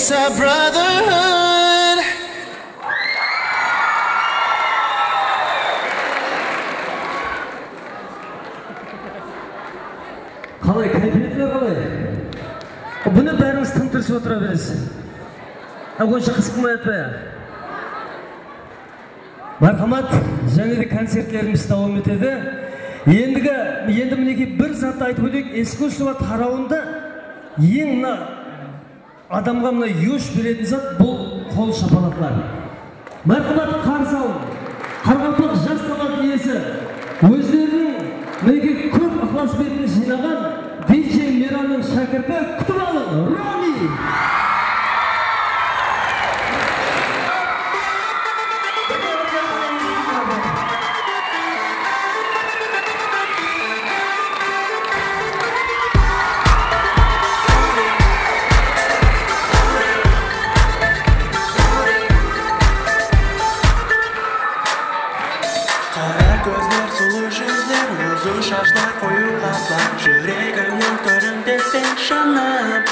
It's our brotherhood. Қалай, кайфетлер қалай? Бұны бәріңіз тым-тырыс отыра бересіз. Онша қысқымай атпай. Мархамат, және де концерттеріміз давам етеді. Енді мінеке бір затты айтып өтейік, искусство тарауында ең адамға мына еш беретін зат бұл қол шапалақлар. Мархамат қарсы алың. Қарғалпақ жас талант иесі өздерінің мінеке көп ықылас бетін жинаған диджей Мейрамның шәкірті күтіп алың, Роми! Şaşlar koyu kaslar Yüreğimden töründe sen şanım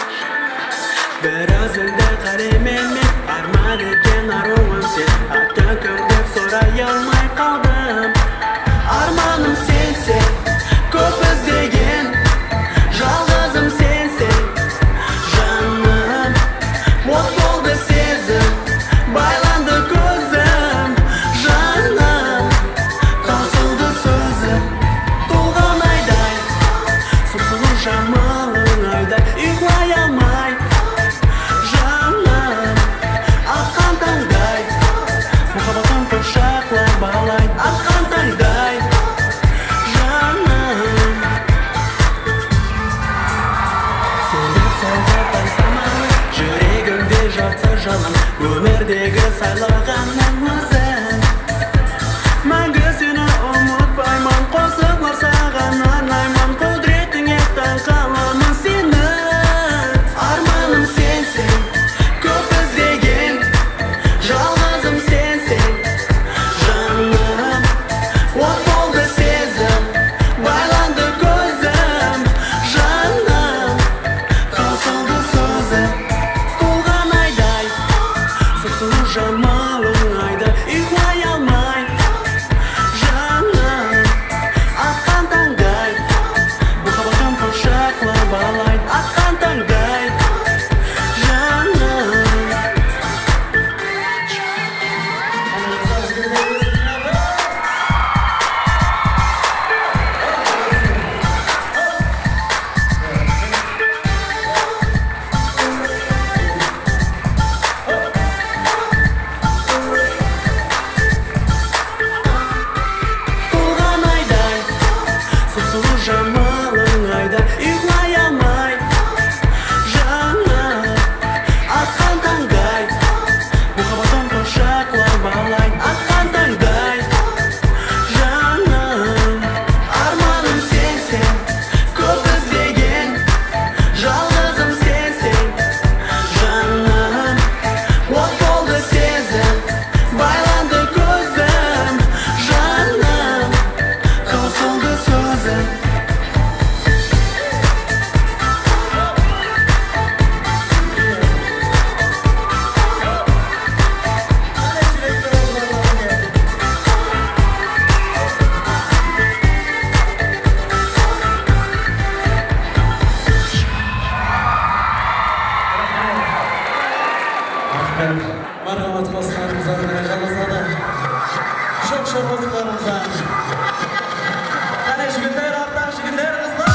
Bir özünde karemenmek Armağan eken aruvun sen Hatta köndep sorayalmay kaldım Armanım sensin Köp izlegen Жалғызым sensin Жаным Мот болды сезім Байланdı көзім Жаным Таусылды сөзім Жамалың айдай, ұйқылай алмай Жаным, аққан таңдай Мұхаббатым құшақлай балай Аққан таңдай Жаным Сендік солғыртай самалы Жүрегімде жатса жалын Өмірдегі сайлағанның өзін Мәңгі сені ұмытпаймын Қосылар саған арнаймын Қаламын сені Арманым сенсің Көп іздеген Жалғызым сенсің Жаным От болды сезім Байланды көзім Жаным Таусылды сөзім Толған айдай Сұп-сұлу жамалың айдай Ұйқылай алмай Жаным Аққан таңдай Құшақлай балай, аққан таңдай Жаным Толған айдай, сұп-сұлу жамалың айдай Ұйқылай алмай Жаным Аққан таңдай Мұхаббатым құшақлай балай Аққан таңдай Жаным Арманым сенсің Көп іздеген Жалғызым сенсің Жаным От болды сезім Байланды көзім Жаным Таусылды сөзім Мархамат қосыларымыз ағына жалғасады Шоқ-шоқ қосыларымызға Қане жігіттер, аттақ жігіттер, қыздар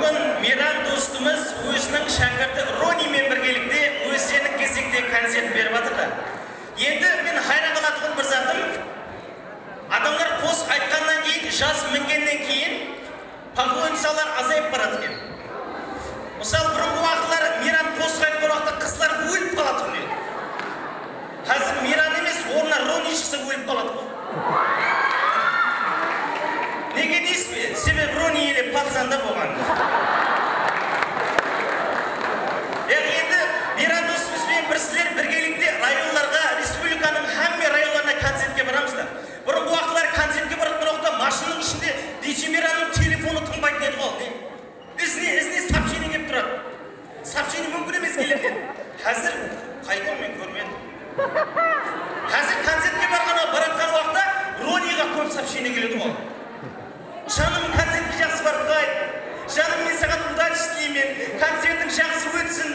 Бүгін Мейрам достымыз өзінің шәкірті Ронимен біргелікте өздерінің кезекте концерт беріп жатыр. Енді мен хайран қалатын бір затым, адамдар қос айтқаннан кейін, жас мінгеннен кейін поклонницалар азайып барады екен. Мысалы, бұрынғы уақытлар Мейрам қос айтқан уақытта қыздар өліп қалады екен. Қазір Мейрам емес, орнына Рони шықса өліп қалады. Неге дейсіз бе? Себебі Рони еле пацанда болған. Енді Мейрам достымызбен бір сілер біргелікте районларға, республиканың хамме районларына концертке барамыздар. Бұрынғы уақытлар концертке баратын уақытта машинаның ішінде DJ Мейрамның телефоны тынбайтын еді ғой. Ізіне сообщение келіп тұрады. Сообщение мүмкін емес келеді. Қазір қайдан мен көрмедім. Қазір концертке баратқан уақытта Рониға көп сообщение келеді ғой. Жаным, концертке жақсы барып қайт. Жаным, мен саған удачи тілеймін. Концертің жақсы өтсін.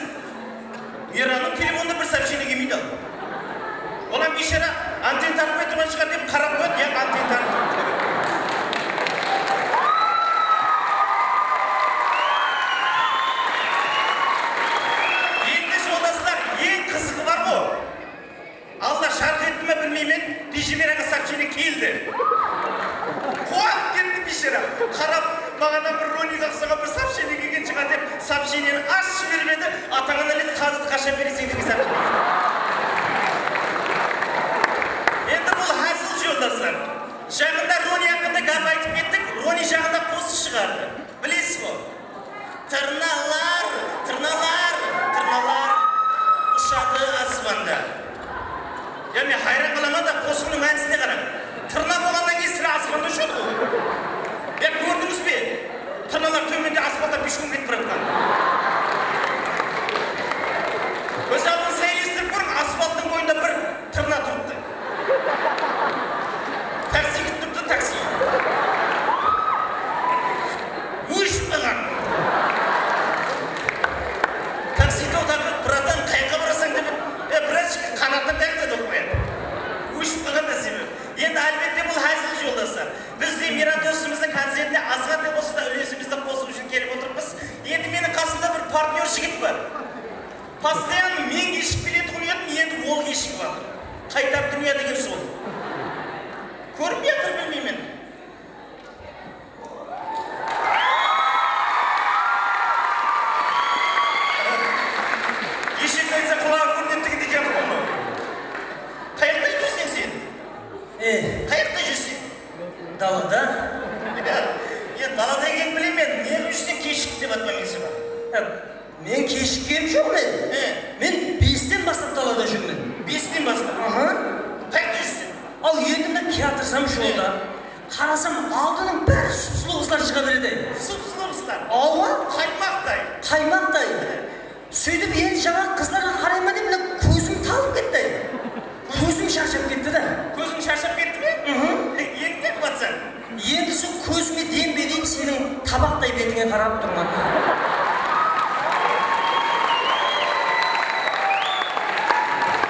Мейрамның телефонында бір сообщение келмейді. Олар бейшара антенна тартпай тұрған шығар деп қарап қойды, я антенна тартып. Енді жолдастар, ең қызығы бар ғой. Алла шарқ етті ме білмеймін, DJ Мейрамға сообщение келді. Қуанып кетті бейшара. Қарап, мағана бір Рониға ұқсаған бір сообщение келген шығар деп, сообщениені ашып жібермеді, атаңа нәлет қазды қашан бересің деген сообщение. Енді бұл хасыл жолдастар. Жағында Рони хақында гап айтып кеттік, Рони жағында қосы шығарды. Білесіз ғой? Тырналар, ұшады аспанда. Я мен хайран қалама да қосының мәнісіне қарам. Тырна болғаннан кейін сірә аспанда ұшады ғой. Я көрдіңіз бе? Тырналар төменде аспанда пешком кетіп бара. Өз алдыңызға елестіріп көрің, асфальттың бойында бір тырна тұрыпты. Такси күттірді, такси. Өшіп қалған. Таксиді отырып, братан, қайқа барасың деп, братчик, қанаттан тәкті деп қояды. Өшіп қалған да себебі. Енді әлбетте бұл хәзіл жолдастар. Біз де Мейрам достымыздың концертіне азған деп болса да үлесімізді қосу үшін келіп отырмыз. Енді менің қасымда бір партнер жігіт бар. Постоянно мен кешіп келетін ұят, енді ол кешіп жатыр. Қайтар дүния деген сол. Көрінбей жатыр білмеймін. Ешек айтса құлағы көрінетігі деген ғой. Қаяқта жүрсің сен? Қаяқта жүрсің? Далада? Далада екен білемен, не жүрсің кешік деп атпамесі бар. Мен кешіккем жоқ мен. Мен 5-тен бастап далада жүрмін. 5-тен бастап? Қайда жүрсің? Ал енді мен театрсам жолда. Қарасам алдының бәрі сұп-сұлу қызлар шыға береді. Сұп-сұлу қызлар? Алла? Қаймақтай. Қаймақтай. Сөйтіп енді жаңағы қызларға қараймын деп мына көзім талып кетті. Көзім шаршап кетті да. Көзің шаршап кетті ме? Енді не қылатсың? Енді сол көзіме дем берейін сенің табақтай бетіңе қарап тұрман.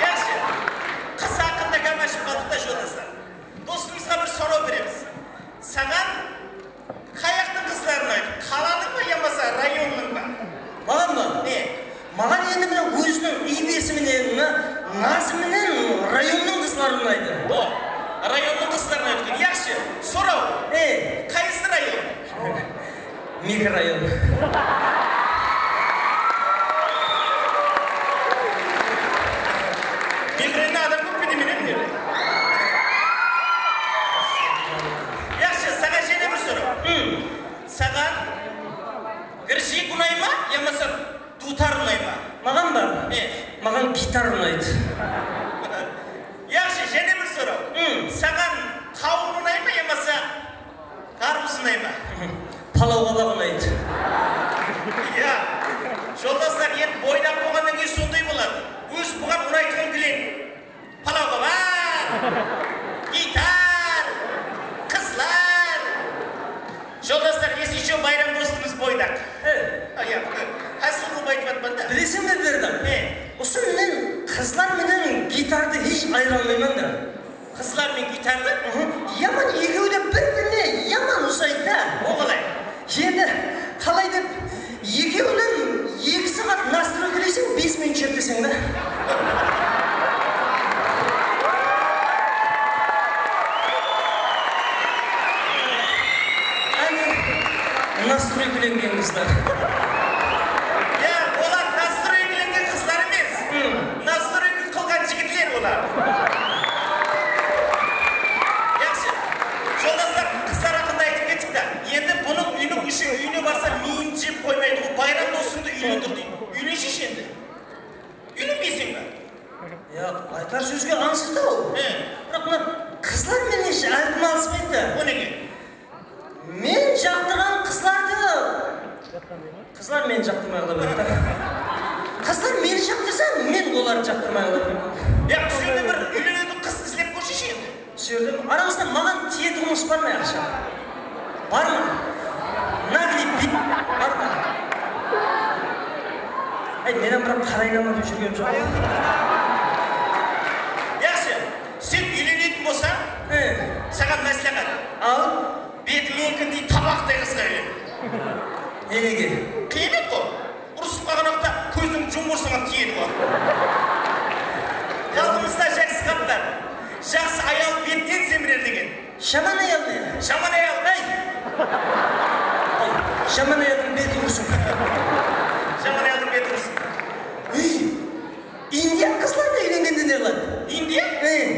Яқшы, қыз хақында гап ашып қалдық та жолдастар. Достымызға бір сұрау береміз. Саған қаяқтың қыздарын айтып, қаланың ба, ямаса районның ба? Маған ба? Маған енді мына өзінің ибесіменен, назыменен районның қызларын ұнайды. Районның қызларын айтқан. Яқшы, сұрау. Қайсы район? Микрорайон. Микрорайонда адам көп пе деменен не? Яқшы, саған және бір сұрау. Саған гіршек ұнай ма, ямаса дутар ұнай ма? Маған ба? Маған гитар ұнайды. Яқшы, және бір сұрау. Саған қауын ұнай ма, ямаса қарбыз ұнай ма? Палау-қалақ ұнайды. Жолдастар, енді бойдақ болғаннан кейін сондай болады. Өз бұған ұнайтын кілең. Палау-қалақ, гитар, қызлар. Жолдастар, есейші байрам достымыз бойдақ. Әсіл бұл айтып атпан да. Білесің бе бердім? Осы мен қызлар менен гитарды еш айыра алмаймын да. Қызлар мен гитарды? Яман екеуі де бір-біріне яман ұсайды да. О қалай? Енді қалай деп екеуінен 2 сағат настрой келесің 5 минут шертесің да. Настрой келенген қыздар. Олар настрой келенген қыздар емес. Настрой қылған жігітлер олар. Яқшы. Жолдастар, қыздар ақында айтып кеттік та. Енді бұның үйіне барса миын жеп қоймайды. Ол байрам досыңды үйлендір дейді. Үйленшеш енді. Үйленбейсің бе? Айтар сөзге аңсызды ол. Бірақ мына қыздар менен әлгім алыспайды. О неге? Мен жақтырған қыздар мені жақтырмай қалып өтті. Қыздар мені жақтырса, мен оларды жақтырмай қалып өтті. Түсерде бір үйленетін қыз іздеп көрші енді. Түсерде арасында маған тиетін жұмыс бар ма ақша? Бар ма? Наглый бит бар ма? Менен бірақ қарайнамады жүрген жоқ. Яқшы, сен үйленетін болсаң, саған мәслихат. Ал? Бетіменкін дей табақтай қызға үйлен. Неге? Қиемет қой. Ұрысып қалған уақытта көзің жұмырсыңа тиеді ғой. Халқымызда жақсы қап бар. Жақсы аял бетінен семірер деген. Шаман аял не? Шаман аял. Шаман аялдың беті ұрсын. Шаман аялдың беті ұрсын. Индия қызларды үйленгенде не қылады? Индия?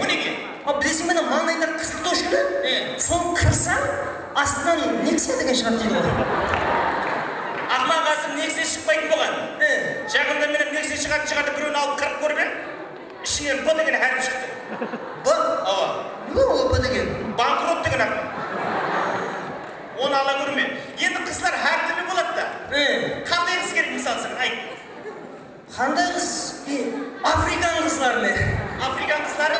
О неге? Білесің менің маңайда қызыл тошқыны? Сол қырсаң, астынан нексия деген шығады дейді ғой. Ақмақ қазір нексия шықпайтын болған. Жақында менің нексия шығатын шығарды біреуін алып қырып көріп ем, ішінен Б деген әріп шықты. Б? Ава. Не ол Б деген? Банкрот деген ақмақ. Оны ала көрме. Енді қызлар әртүрлі болады да. Қандай қыз керек мысалы сен? Айт. Қандай қыз? Африкан қызлар ме? Африкан қызлары?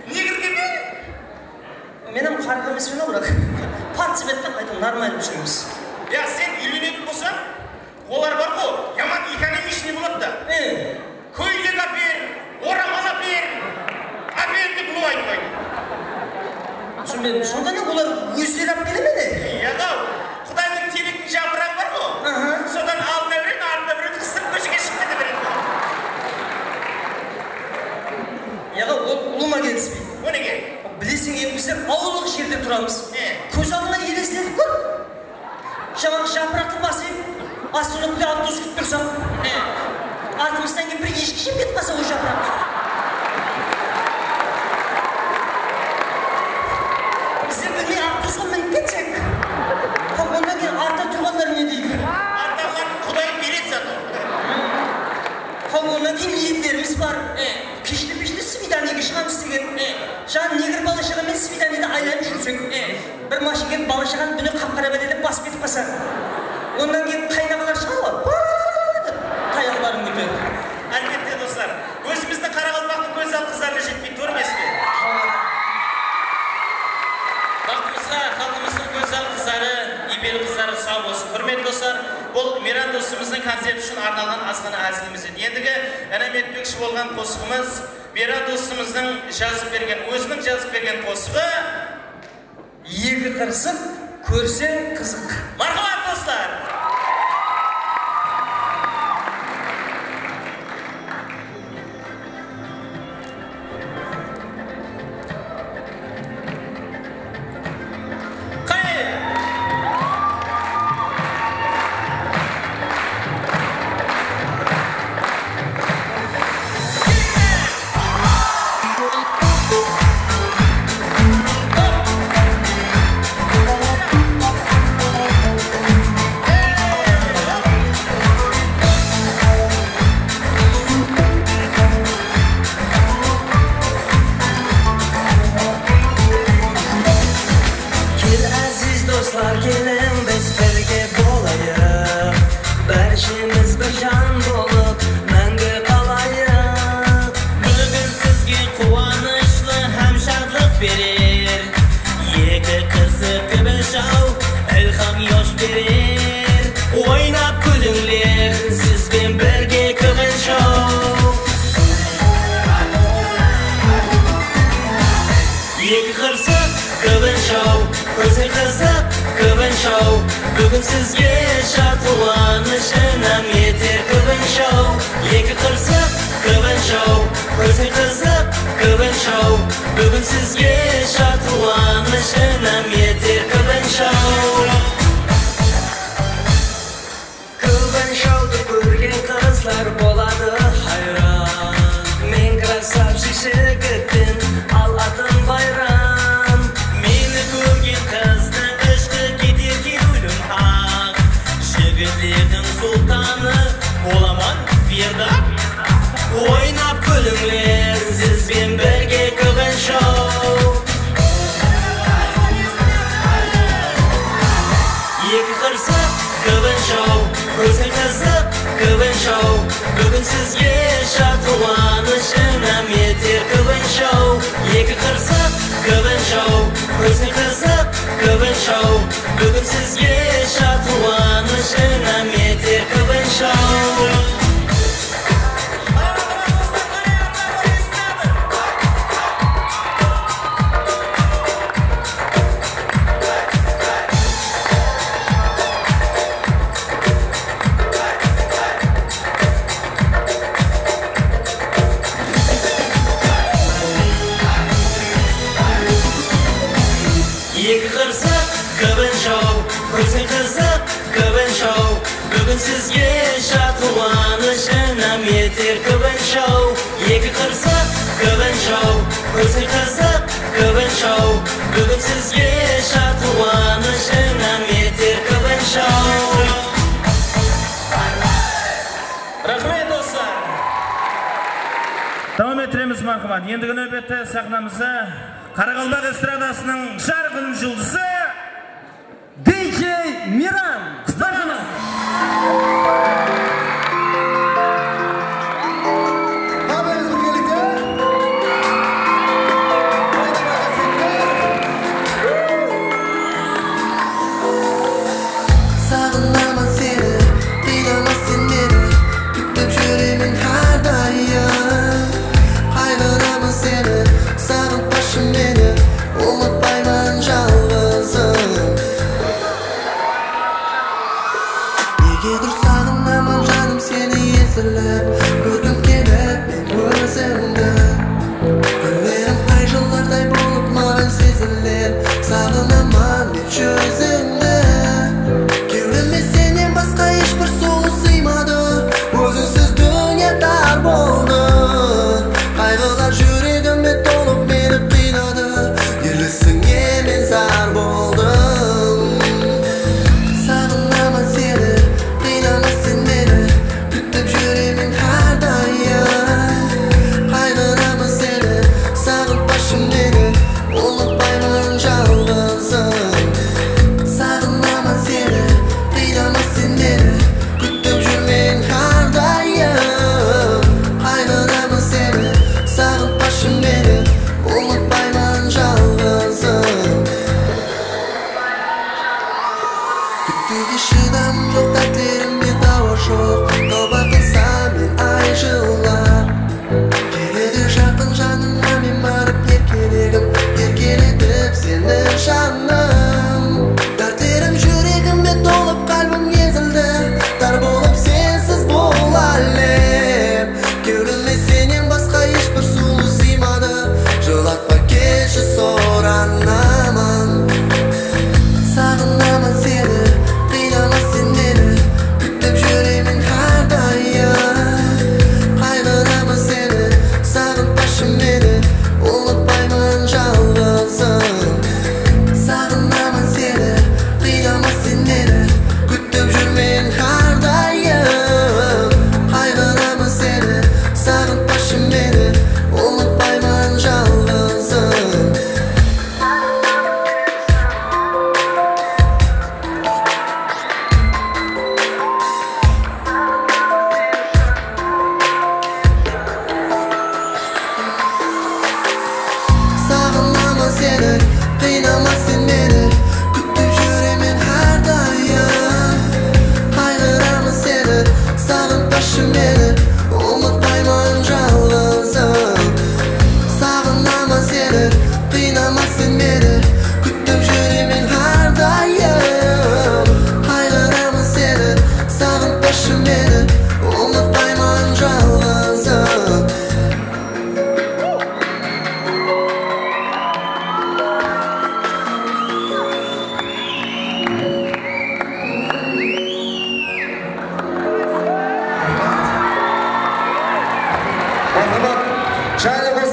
Негрге ме? Менің қарғы емес мен бірақ. Пацебеттен қайтып нормально түсеміз. Сен үйленетін болсаң, олар бар ғой, яман экономичный болады да. Көйлек апер, орамал апер деп бұл айтпайды. Түсінбедім, сонда не олар өздері ап келе ме не? Құдайдың телектің жапырағы бар ғой, содан алдына береді, артына береді, қысып көшеге шығып кете береді. Ол ұлыма келіспейді. О неге? Білесің, біздер ауылық жерде тұрамыз. Көз алдына елестетіп көр. Жаңағы жапырақты басып, астына күле автобус күтіп тұрсам, артымыздан кейін бір ешкі жеп кетіп қалса ол жапырақ. Біздер білмей автобусқа мініп кетсек, ондан кейін артта тұрғандар не дейді? Артағыларын Құдай береді зато. Ондан кейін ниеттеріміз бар. Пешті свиданиеге шығамыз деген. Жаңа негр бала-шағамен свиданиеде айланып жүрсек, бір машин келіп бала-шағаны бұны қап-қара бәлелеп басып кетіп қалса, ондан кейін қайнағалар шығады ғой, таяқтарын көтеріп. Әлбетте достар, өзіміздің Қарақалпақтың көз алды қыздарына жетпейді, көрмесіз бе? Бақытымызға халқымыздың көз алды қыздары, ибелі қыздары сау болсын. Құрметті достар, бұл Мейрам досымыздың концерті үшін арналған азғана әзіліміз еді. Ендігі әнем етпекші болған қосығымыз Мейрам досымыздың өзінің жазып берген қосығы Екі қырсық, көрсең қызық. Мархабат достар! Hey! Көбін шоу, бүгін сізге шат қуаныш інім етер көбін шоу. Екі қырсық, көбін шоу, көзің қызық, көбін шоу. Бүгін сізге шат қуаныш інім етер көбін шоу. Көбін шоуды көрген қызлар болады хайран. Мен красавчик жігіттен алатын байрам. Мені көрген қыздың ішкі кетер кеуілім ақ. Жігіттердің сұлтаны боламан берді. Ойнап күліңлер сізбен бірге көбін шоу. Екі қырсық, көбін шоу, көзің қызық, көбін шоу. Бүгін сізге шат қуаныш інім етер көбін шоу. Екі қырсық, көбін шоу, көзің қызық, көбін шоу. Бүгін сізге шат қуаныш інім етер көбін шоу. Екі қырсық, көбін шоу, көзің қызық, көбін шоу. Бүгін сізге шат қуаныш інім етер көбін шоу. Екі қырсық, көбін шоу, көзің қызық, көбін шоу. Бүгін сізге шат қуаныш інім етер көбін шоу. Рахмет достар. Давам етіреміз марқымат. Ендігі нөбетті сахнамызда Қарақалпақ эстрадасының жарқын жұлдызы DJ Миран. Құттықтаймын. Haberiniz birlikte. Haydi Sağlamam seni, bilemezsin beni. Tüktüm yüreğimin her daim. Hayranım seni, sarıl başım beni. Unutmayman yalnızım.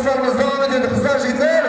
Alkışlarımız devam ediyordu kızlar, jigitler.